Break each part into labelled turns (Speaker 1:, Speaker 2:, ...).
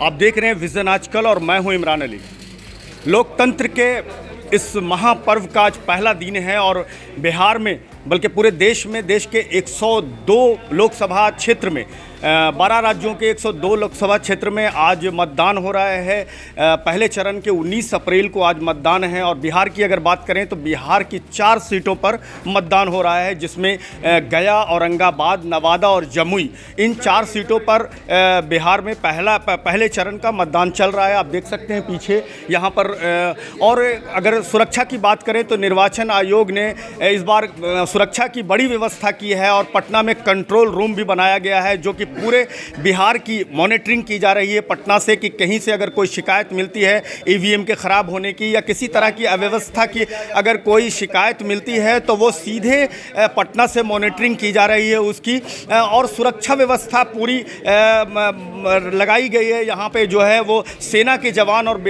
Speaker 1: आप देख रहे हैं विजन आजकल और मैं हूं इमरान अली। लोकतंत्र के इस महापर्व का आज पहला दिन है और बिहार में बल्कि पूरे देश में देश के 102 लोकसभा क्षेत्र में 12 राज्यों के 102 लोकसभा क्षेत्र में आज मतदान हो रहा है। पहले चरण के 19 अप्रैल को आज मतदान है और बिहार की अगर बात करें तो बिहार की 4 सीटों पर मतदान हो रहा है, जिसमें गया, औरंगाबाद, नवादा और जमुई, इन 4 सीटों पर बिहार में पहले चरण का मतदान चल रहा है। आप देख सकते हैं पीछे यहाँ पर। और अगर सुरक्षा की बात करें तो निर्वाचन आयोग ने इस बार सुरक्षा की बड़ी व्यवस्था की है और पटना में कंट्रोल रूम भी बनाया गया है, जो कि पूरे बिहार की मॉनिटरिंग की जा रही है पटना से कि कहीं से अगर कोई शिकायत मिलती है ईवीएम के ख़राब होने की या किसी तरह की अव्यवस्था की अगर कोई शिकायत मिलती है तो वो सीधे पटना से मॉनिटरिंग की जा रही है उसकी। और सुरक्षा व्यवस्था पूरी लगाई गई है। यहाँ पे जो है वो सेना के जवान और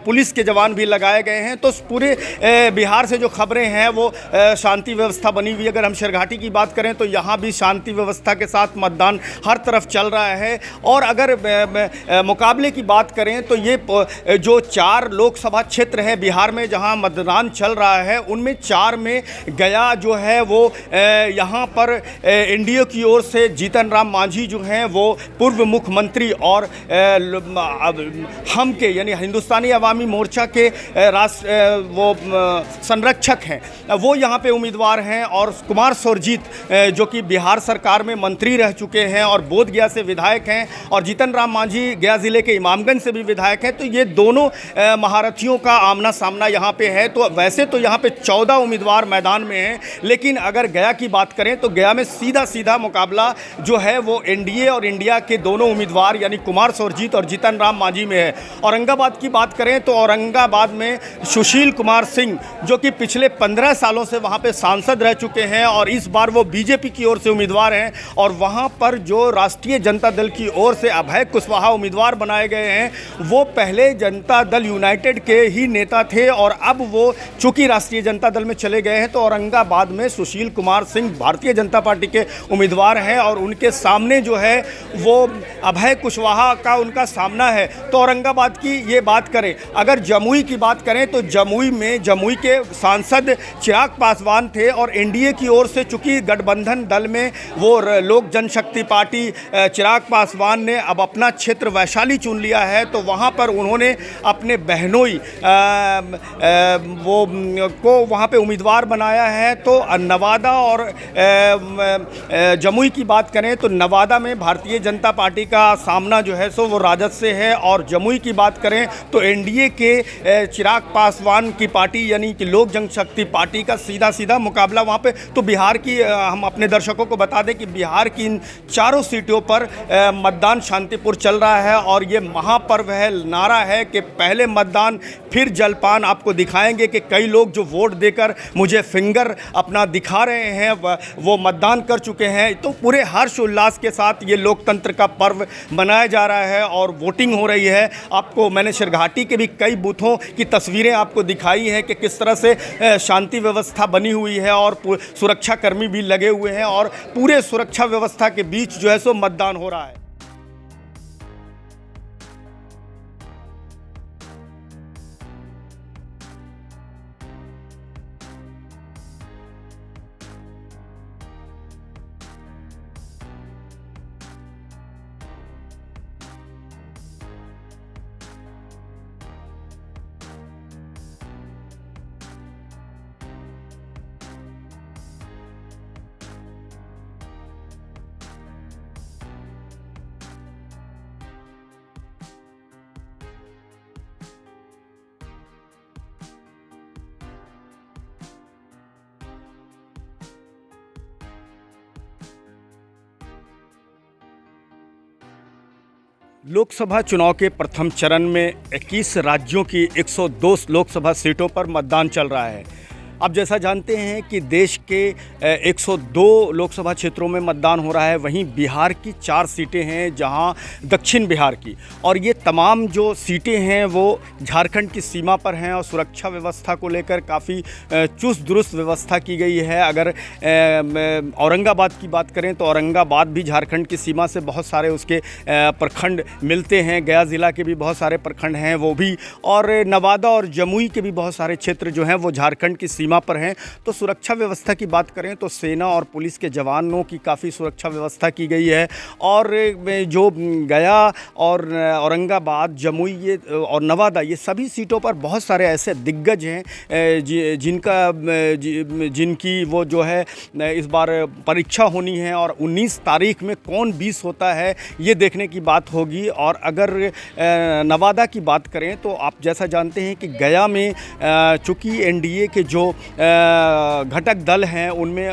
Speaker 1: पुलिस के जवान भी लगाए गए हैं। तो पूरे बिहार से जो खबरें हैं वो शांति व्यवस्था बनी हुई। अगर हम शेरघाटी की बात करें तो यहाँ भी शांति व्यवस्था के साथ मतदान हर तरफ चल रहा है। और अगर मुकाबले की बात करें तो ये जो 4 लोकसभा क्षेत्र है बिहार में जहाँ मतदान चल रहा है, उनमें 4 में गया जो है वो यहाँ पर एनडीए की ओर से जीतन राम मांझी जो हैं वो पूर्व मुख्यमंत्री और हम के यानी हिंदुस्तानी अवामी मोर्चा के वो संरक्षक हैं, वो यहाँ पे उम्मीदवार हैं। और कुमार सुरजीत जो कि बिहार सरकार में मंत्री रह चुके हैं और बोधगया से विधायक हैं, और जीतन राम मांझी गया ज़िले के इमामगंज से भी विधायक हैं। तो ये दोनों महारथियों का आमना सामना यहाँ पे है। तो वैसे तो यहाँ पे 14 उम्मीदवार मैदान में हैं, लेकिन अगर गया की बात करें तो गया में सीधा मुकाबला जो है वो एनडीए और इंडिया के दोनों उम्मीदवार यानी कुमार सुरजीत और जीतन राम मांझी में है। औरंगाबाद की बात करें तो औरंगाबाद में सुशील कुमार सिंह जो कि पिछले 15 सालों से वहाँ पे सांसद रह चुके हैं और इस बार वो बीजेपी की ओर से उम्मीदवार हैं। और वहाँ पर जो राष्ट्रीय जनता दल की ओर से अभय कुशवाहा उम्मीदवार बनाए गए हैं, वो पहले जनता दल यूनाइटेड के ही नेता थे और अब वो चूँकि राष्ट्रीय जनता दल में चले गए हैं। तो औरंगाबाद में सुशील कुमार सिंह भारतीय जनता पार्टी के उम्मीदवार हैं और उनके सामने जो है वो अभय कुशवाहा का उनका सामना है। तो औरंगाबाद की ये बात करें, अगर जमुई की बात करें तो जमुई के सांसद चिराग पासवान थे और एनडीए की ओर से चूंकि गठबंधन दल में वो लोक जनशक्ति पार्टी चिराग पासवान ने अब अपना क्षेत्र वैशाली चुन लिया है। तो वहाँ पर उन्होंने अपने बहनोई वो को वहाँ पे उम्मीदवार बनाया है। तो नवादा और जमुई की बात करें तो नवादा में भारतीय जनता पार्टी का सामना जो है सो वो राजद से है, और जमुई की बात करें तो एनडीए के चिराग पासवान की पार्टी यानी कि लोक जनशक्ति पार्टी का सीधा मुकाबला वहाँ पे। तो बिहार की हम अपने दर्शकों को बता दें कि बिहार की इन 4 सीटों पर मतदान शांतिपूर्ण चल रहा है और ये महापर्व है। नारा है कि पहले मतदान फिर जलपान। आपको दिखाएंगे कि कई लोग जो वोट देकर मुझे फिंगर अपना दिखा रहे हैं वो मतदान कर चुके हैं। तो पूरे हर्ष उल्लास के साथ ये लोकतंत्र का पर्व मनाया जा रहा है और वोटिंग हो रही है। आपको मैंने शेरघाटी के भी कई बूथों की तस्वीरें आपको दिखाई हैं कि किस तरह से शांति व्यवस्था बनी हुई है और सुरक्षा कर्मी भी लगे हुए हैं और पूरे सुरक्षा व्यवस्था के बीच जो है सो मतदान हो रहा है। लोकसभा चुनाव के प्रथम चरण में 21 राज्यों की 102 लोकसभा सीटों पर मतदान चल रहा है। आप जैसा जानते हैं कि देश के 102 लोकसभा क्षेत्रों में मतदान हो रहा है, वहीं बिहार की 4 सीटें हैं, जहां दक्षिण बिहार की, और ये तमाम जो सीटें हैं वो झारखंड की सीमा पर हैं और सुरक्षा व्यवस्था को लेकर काफ़ी चुस्त दुरुस्त व्यवस्था की गई है। अगर औरंगाबाद की बात करें तो औरंगाबाद भी झारखंड की सीमा से बहुत सारे उसके प्रखंड मिलते हैं, गया ज़िला के भी बहुत सारे प्रखंड हैं वो भी, और नवादा और जमुई के भी बहुत सारे क्षेत्र जो हैं वो झारखंड की सीमा पर हैं। तो सुरक्षा व्यवस्था की बात करें तो सेना और पुलिस के जवानों की काफ़ी सुरक्षा व्यवस्था की गई है, और जो गया और औरंगाबाद, जमुई ये और नवादा, ये सभी सीटों पर बहुत सारे ऐसे दिग्गज हैं जिनकी वो जो है इस बार परीक्षा होनी है, और 19 तारीख में कौन 20 होता है ये देखने की बात होगी। और अगर नवादा की बात करें तो आप जैसा जानते हैं कि गया में चूँकि एनडीए के जो घटक दल हैं उनमें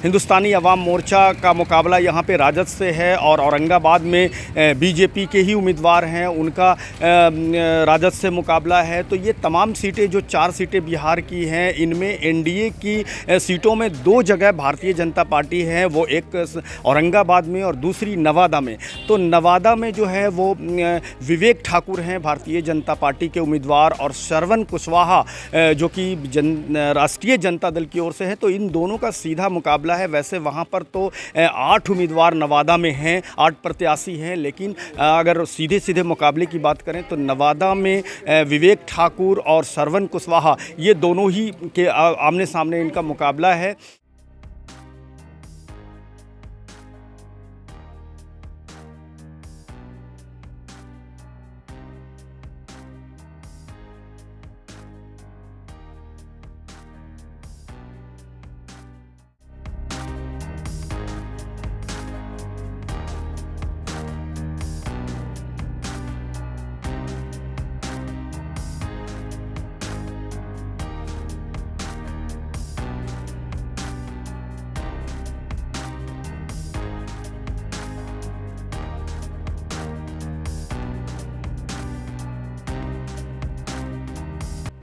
Speaker 1: हिंदुस्तानी अवाम मोर्चा का मुकाबला यहाँ पे राजद से है, और औरंगाबाद में बीजेपी के ही उम्मीदवार हैं, उनका राजद से मुकाबला है। तो ये तमाम सीटें जो 4 सीटें बिहार की हैं, इनमें एनडीए की सीटों में 2 जगह भारतीय जनता पार्टी है, वो एक औरंगाबाद में और दूसरी नवादा में। तो नवादा में जो है वो विवेक ठाकुर हैं भारतीय जनता पार्टी के उम्मीदवार, और श्रवण कुशवाहा जो कि राष्ट्रीय जनता दल की ओर से है। तो इन दोनों का सीधा मुकाबला है। वैसे वहाँ पर तो 8 उम्मीदवार नवादा में हैं, 8 प्रत्याशी हैं, लेकिन अगर सीधे सीधे मुकाबले की बात करें तो नवादा में विवेक ठाकुर और श्रवण कुशवाहा, ये दोनों ही के आमने सामने इनका मुकाबला है।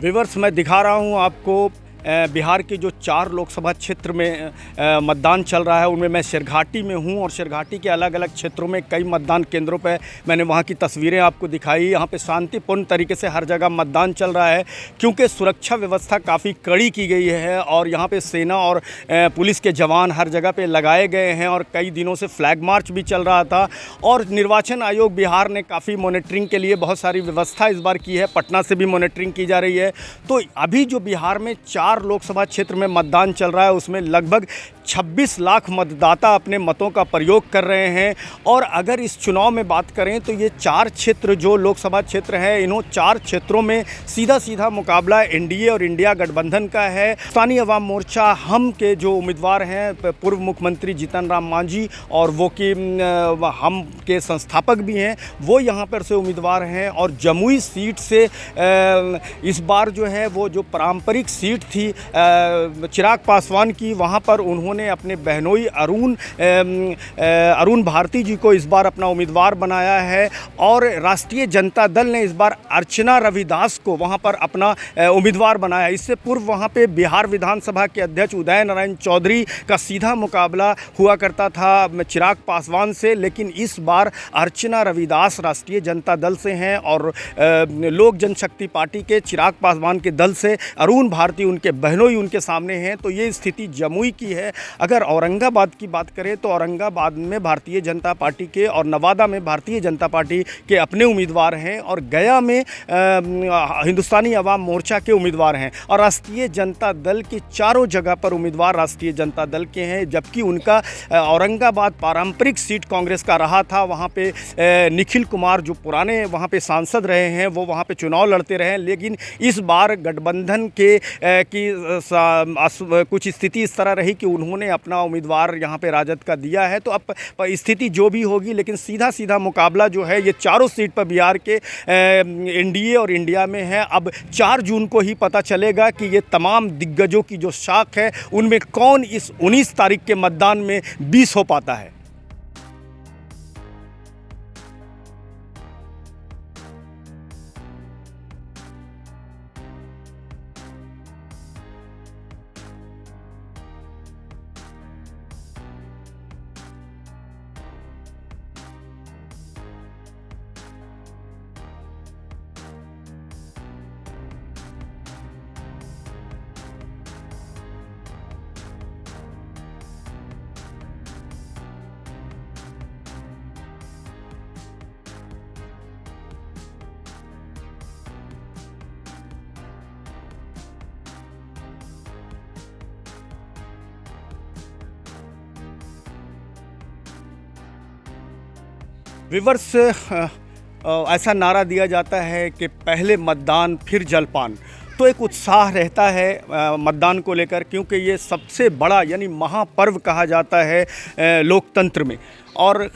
Speaker 1: व्यूअर्स, मैं दिखा रहा हूँ आपको बिहार के जो 4 लोकसभा क्षेत्र में मतदान चल रहा है, उनमें मैं शेरघाटी में हूं, और शेरघाटी के अलग अलग क्षेत्रों में कई मतदान केंद्रों पर मैंने वहां की तस्वीरें आपको दिखाई। यहां पे शांतिपूर्ण तरीके से हर जगह मतदान चल रहा है, क्योंकि सुरक्षा व्यवस्था काफ़ी कड़ी की गई है, और यहाँ पे सेना और पुलिस के जवान हर जगह पर लगाए गए हैं, और कई दिनों से फ्लैग मार्च भी चल रहा था। और निर्वाचन आयोग बिहार ने काफ़ी मॉनिटरिंग के लिए बहुत सारी व्यवस्था इस बार की है, पटना से भी मॉनिटरिंग की जा रही है। तो अभी जो बिहार में 4 लोकसभा क्षेत्र में मतदान चल रहा है, उसमें लगभग 26 लाख मतदाता अपने मतों का प्रयोग कर रहे हैं। और अगर इस चुनाव में बात करें तो ये 4 क्षेत्र जो लोकसभा क्षेत्र है, इन्हों 4 क्षेत्रों में सीधा सीधा मुकाबला एनडीए और इंडिया गठबंधन का है। हिंदुस्तानी अवाम मोर्चा हम के जो उम्मीदवार हैं, पूर्व मुख्यमंत्री जीतन राम मांझी, और वो कि हम के संस्थापक भी हैं, वो यहाँ पर से उम्मीदवार हैं। और जमुई सीट से इस बार जो है वो जो पारंपरिक सीट थी चिराग पासवान की, वहाँ पर उन्होंने अपने बहनोई अरुण भारती जी को इस बार अपना उम्मीदवार बनाया है, और राष्ट्रीय जनता दल ने इस बार अर्चना रविदास को वहाँ पर अपना उम्मीदवार बनाया। इससे पूर्व वहाँ पे बिहार विधानसभा के अध्यक्ष उदय नारायण चौधरी का सीधा मुकाबला हुआ करता था चिराग पासवान से, लेकिन इस बार अर्चना रविदास राष्ट्रीय जनता दल से हैं, और लोक जनशक्ति पार्टी के चिराग पासवान के दल से अरुण भारती उनके बहनोई उनके सामने हैं। तो ये स्थिति जमुई की है। अगर औरंगाबाद की बात करें तो औरंगाबाद में भारतीय जनता पार्टी के और नवादा में भारतीय जनता पार्टी के अपने उम्मीदवार हैं, और गया में हिंदुस्तानी अवाम मोर्चा के उम्मीदवार हैं, और राष्ट्रीय जनता दल की चारों जगह पर उम्मीदवार राष्ट्रीय जनता दल के हैं। जबकि उनका औरंगाबाद पारंपरिक सीट कांग्रेस का रहा था, वहाँ पे निखिल कुमार जो पुराने वहाँ पे सांसद रहे हैं, वो वहाँ पे चुनाव लड़ते रहे। लेकिन इस बार गठबंधन के कुछ स्थिति इस तरह रही कि उन्होंने अपना उम्मीदवार यहाँ पे राजद का दिया है। तो अब स्थिति जो भी होगी, लेकिन सीधा सीधा मुकाबला जो है ये चारों सीट पर बिहार के एनडीए और इंडिया में है। अब 4 जून को ही पता चलेगा कि ये तमाम दिग्गजों की जो साख है, उनमें कौन इस 19 तारीख के मतदान में 20 हो पाता है। विवर्स, ऐसा नारा दिया जाता है कि पहले मतदान फिर जलपान। तो एक उत्साह रहता है मतदान को लेकर, क्योंकि ये सबसे बड़ा यानी महापर्व कहा जाता है लोकतंत्र में। और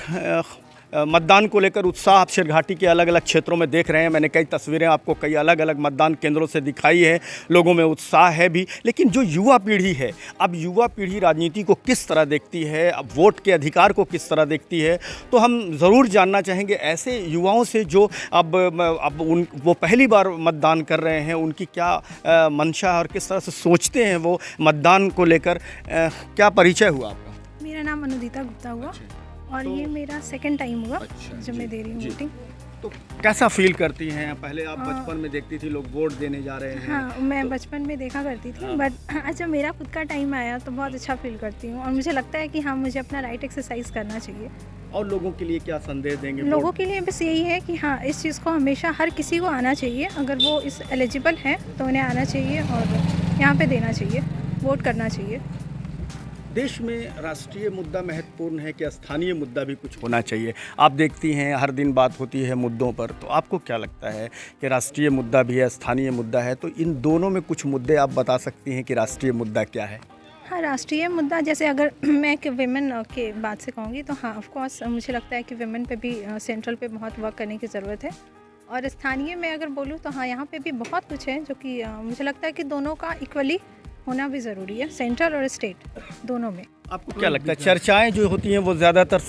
Speaker 1: मतदान को लेकर उत्साह आप शेरघाटी के अलग अलग क्षेत्रों में देख रहे हैं। मैंने कई तस्वीरें आपको कई अलग अलग मतदान केंद्रों से दिखाई है। लोगों में उत्साह है भी, लेकिन जो युवा पीढ़ी है, अब युवा पीढ़ी राजनीति को किस तरह देखती है, अब वोट के अधिकार को किस तरह देखती है, तो हम ज़रूर जानना चाहेंगे ऐसे युवाओं से जो अब वो पहली बार मतदान कर रहे हैं, उनकी क्या मंशा और किस तरह से सोचते हैं वो मतदान को लेकर। क्या परिचय हुआ आपका?
Speaker 2: मेरा नाम अनुदिता गुप्ता हुआ। और ये मेरा सेकंड टाइम हुआ जब मैं दे रही हूँ वोटिंग।
Speaker 1: तो कैसा फील करती हैं? पहले आप बचपन में देखती थी लोग वोट देने जा रहे हैं?
Speaker 2: हाँ, मैं बचपन में देखा करती थी, बट आज जब मेरा खुद का टाइम आया तो बहुत अच्छा फील करती हूँ। और मुझे लगता है कि हाँ, मुझे अपना राइट एक्सरसाइज करना चाहिए।
Speaker 1: और लोगों के लिए क्या संदेश देंगे?
Speaker 2: लोगों के लिए बस यही है कि हाँ, इस चीज़ को हमेशा हर किसी को आना चाहिए। अगर वो इस एलिजिबल है तो उन्हें आना चाहिए और यहाँ पे देना चाहिए, वोट करना चाहिए।
Speaker 1: देश में राष्ट्रीय मुद्दा महत्वपूर्ण है कि स्थानीय मुद्दा भी कुछ होना चाहिए? आप देखती हैं हर दिन बात होती है मुद्दों पर, तो आपको क्या लगता है कि राष्ट्रीय मुद्दा भी है, स्थानीय मुद्दा है, तो इन दोनों में कुछ मुद्दे आप बता सकती हैं कि राष्ट्रीय मुद्दा क्या है?
Speaker 2: हाँ, राष्ट्रीय मुद्दा जैसे अगर मैं कि विमेन के बात से कहूँगी तो हाँ, ऑफ कोर्स मुझे लगता है कि विमेन पे भी सेंट्रल पे बहुत वर्क करने की ज़रूरत है। और स्थानीय में अगर बोलूँ तो हाँ, यहाँ पे भी बहुत कुछ है जो कि मुझे लगता है कि दोनों का इक्वली होना भी ज़रूरी है, सेंट्रल और स्टेट दोनों में।
Speaker 1: आपको क्या लगता है चर्चाएं जो होती हैं वो ज़्यादातर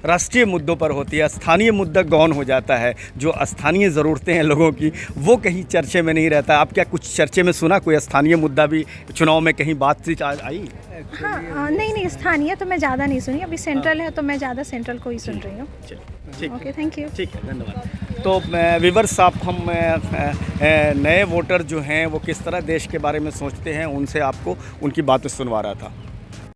Speaker 1: राष्ट्रीय मुद्दों पर होती है, स्थानीय मुद्दा गौन हो जाता है, जो स्थानीय ज़रूरतें हैं लोगों की वो कहीं चर्चे में नहीं रहता? आप क्या कुछ चर्चे में सुना कोई स्थानीय मुद्दा भी चुनाव में कहीं बातचीत आई?
Speaker 2: हाँ, नहीं, स्थानीय तो मैं ज़्यादा नहीं सुनी, अभी सेंट्रल है तो मैं ज़्यादा सेंट्रल को ही सुन रही हूँ।
Speaker 1: ठीक,
Speaker 2: ओके, थैंक यू।
Speaker 1: ठीक है, धन्यवाद। तो विवर्स, आप हम नए वोटर जो हैं वो किस तरह देश के बारे में सोचते हैं, उनसे आपको उनकी बातें सुनवा रहा था।